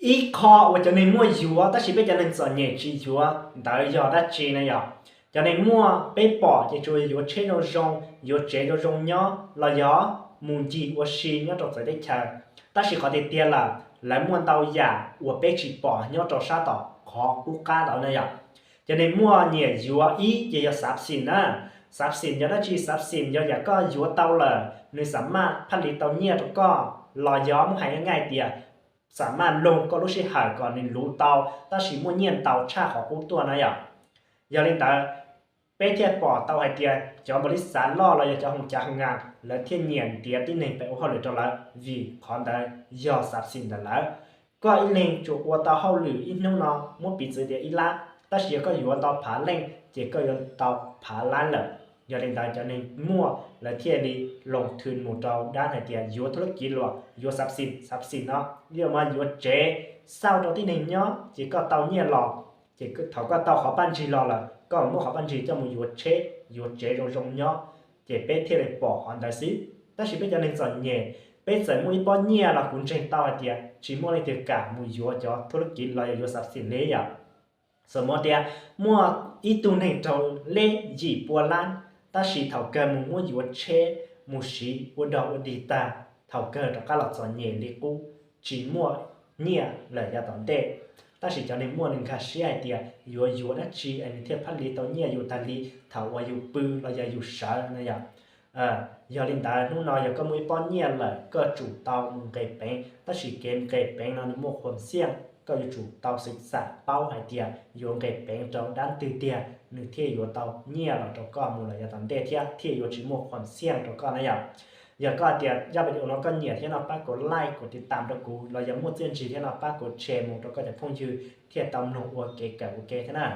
อีคอว่าจะในมั่วยัวแต่สิเป็นจะนึงสอนเนี่ยจียัวแต่ยอได้จีนะยอจะในมั่วไปปอจะช่วยยัวเช่นเราจงยัวเจเราจงเนาะเรายอมุนจีว่าชีเนาะตัวจะได้เชิญแต่สิขอเตียละแล้วมั่วเตาหยาว่าไปจีปอเนาะตัวซาต่อขอกูกาเราเนี่ยยอจะในมั่วเนี่ยยัวอีจะยอทรัพย์สินนะทรัพย์สินยอได้จีทรัพย์สินยออยากก็ยัวเตาเลยหรือสามารถผลิตเตาเนี่ยตัวก็รอย้อมให้ง่ายๆเดียสามารถลงก็รู้สิหายก่อนในรู้เตาแต่สิมั่วเนี่ยเตาชาของกูตัวนะอย่าเล่นแต่เป๊ะเทียบปอเตาไอเดียจะบริษัทล่อเราจะหงจะงานและเทียนเนียนเดียที่หนึ่งไปโอ้โหเลยตัวละวีคอนได้ยอดทรัพย์สินแต่ละก็อีเล่งจูวัวเตาเฮาหรืออีน้องน้องมั่วปีเดียอีละแต่เสียก็อยู่เตาผาเล่งเจก็อยู่เตาผาล้านเลยอย่าเล่นแต่จะในมั่วและเทียดีลงทุนหมู่เตาด้านไอเดียอยู่ธุรกิจหรออยู่ทรัพย์สินเนาะเรียกมาอยู่เจเศร้าตัวที่หนึ่งเนาะเจก็เตาเนี่ยหลอกเจก็เขาก็เตาเขาปั้นชีรอละก็มั่วเขาปั้นชีจะมาอยู่เชอยู่เจรงเนาะเจเป็ดเทียเลยปอกอันใดสิแต่สิเป็นจะในส่วนเนี่ยเป็ดใส่มวยป้อนเนี่ยละคุณเจงเตาไอเดียชิมอในเดียกะมวยอยู่จะธุรกิจเราอยู่ทรัพย์สินเลยอ่ะสมมติมั่วอีตัวหนึ่งจะเล่ยี่ปัวล้านแต่สิเท่ากันมั่วอยู่เชมูชีวัวดอกวัวดีตาเท่ากันแล้วก็หลักส่วนเนี่ยเลยกูชิมั่วเนี่ยเลยจะตอนเด็กแต่สิจะในมั่วหนึ่งค่ะเสียไอเดียอยู่นะชีอันนี้เทียบพันลีตัวเนี่ยอยู่ตาลีเท่าว่าอยู่ปืนเราจะอยู่สารนะอย่างgiờ linh ta lúc nào giờ có mấy bao nhiêu là có chủ tàu một cái bánh ta chỉ kiếm cái bánh nó một phần xiên có chủ tàu sinh sản bao hai tiền dùng cái bánh trong đan từ tiền nửa thiên dùng tàu nhiều là cho con một là giờ tầm đề thiên dùng chỉ một phần xiên cho con này giờ có tiền ra bây giờ nó có nhiều thế nào bác có like cóติดตามđược cú là giờ một chương trình thế nào bác có share một cho có thể phong trừ thiên tàu nổ ok cả ok thế nào